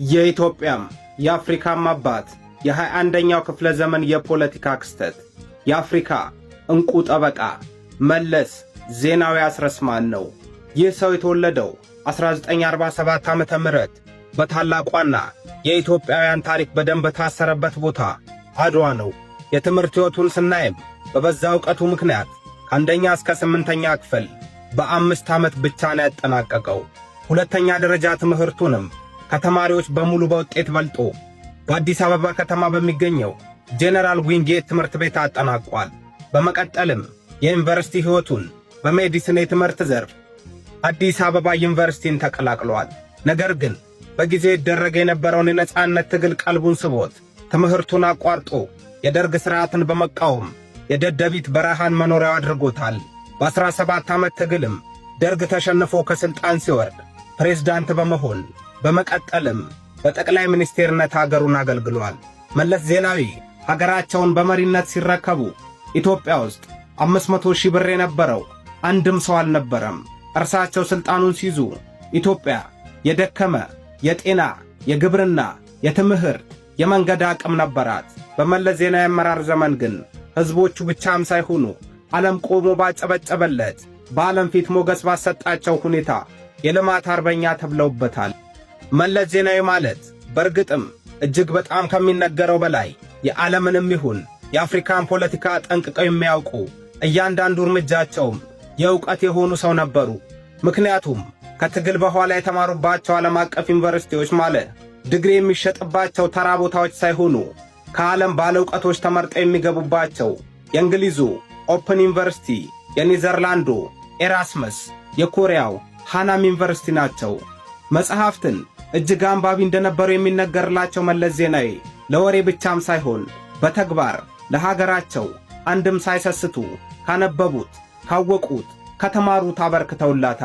የኢትዮጵያም የአፍሪካም አባት የ21ኛው ክፍለ ዘመን የፖለቲካ ክስተት የአፍሪካ እንቁ ጠበቃ መለስ ዜናዊ አስረስ ማን ነው? ይህ ሰው የተወለደው 1947 ዓመተ ምህረት በታላቋና የኢትዮጵያውያን ታሪክ በደንብ በታሰረበት ቦታ አድዋ ነው። የትምህርት ሕይወቱን ስናይም በበዛ ዕውቀቱ ምክንያት ከአንደኛ እስከ 8ኛ ክፍል በ5 ዓመት ብቻ ነው ያጠናቀቀው። ሁለተኛ ደረጃ ትምህርቱንም ከተማሪዎች በሙሉ በውጤት በልጦ በአዲስ አበባ ከተማ በሚገኘው ጄኔራል ዊንጌት ትምህርት ቤት አጠናቋል። በመቀጠልም የዩኒቨርሲቲ ሕይወቱን በሜዲሲን የትምህርት ዘርፍ አዲስ አበባ ዩኒቨርሲቲን ተቀላቅሏል። ነገር ግን በጊዜው ይደረግ የነበረውን የነጻነት ትግል ቀልቡን ስቦት ትምህርቱን አቋርጦ የደርግ ሥርዓትን በመቃወም የደደቢት በረሃን መኖሪያው አድርጎታል። በ17 ዓመት ትግልም ደርግ ተሸንፎ ከሥልጣን ሲወርድ ፕሬዝዳንት በመሆን በመቀጠልም በጠቅላይ ሚኒስቴርነት አገሩን አገልግሏል። መለስ ዜናዊ ሀገራቸውን በመሪነት ሲረከቡ ኢትዮጵያ ውስጥ 500,000 ብር የነበረው አንድም ሰው አልነበረም። እርሳቸው ሥልጣኑን ሲይዙ ኢትዮጵያ የደከመ የጤና፣ የግብርና፣ የትምህርት፣ የመንገድ አቅም ነበራት። በመለስ ዜናዊ አመራር ዘመን ግን ሕዝቦቹ ብቻም ሳይሆኑ ዓለም ቆሞ ባጨበጨበለት በዓለም ፊት ሞገስ ባሰጣቸው ሁኔታ የልማት አርበኛ ተብለውበታል። መለስ ዜናዊ ማለት በርግጥም እጅግ በጣም ከሚነገረው በላይ የዓለምንም ይሁን የአፍሪካን ፖለቲካ ጠንቅቀው የሚያውቁ እያንዳንዱ እርምጃቸውም የእውቀት የሆኑ ሰው ነበሩ። ምክንያቱም ከትግል በኋላ የተማሩባቸው ዓለም አቀፍ ዩኒቨርሲቲዎች ማለት ዲግሪ የሚሸጥባቸው ተራ ቦታዎች ሳይሆኑ ከዓለም ባለ ዕውቀቶች ተመርጠው የሚገቡባቸው የእንግሊዙ ኦፕን ዩኒቨርሲቲ፣ የኔዘርላንዱ ኤራስመስ፣ የኮሪያው ሃናም ዩኒቨርሲቲ ናቸው። መጽሐፍትን እጅግ አንባቢ እንደነበሩ የሚነገርላቸው መለስ ዜናዊ ለወሬ ብቻም ሳይሆን በተግባር ለሀገራቸው አንድም ሳይሰስቱ ካነበቡት፣ ካወቁት፣ ከተማሩት አበርክተውላታል።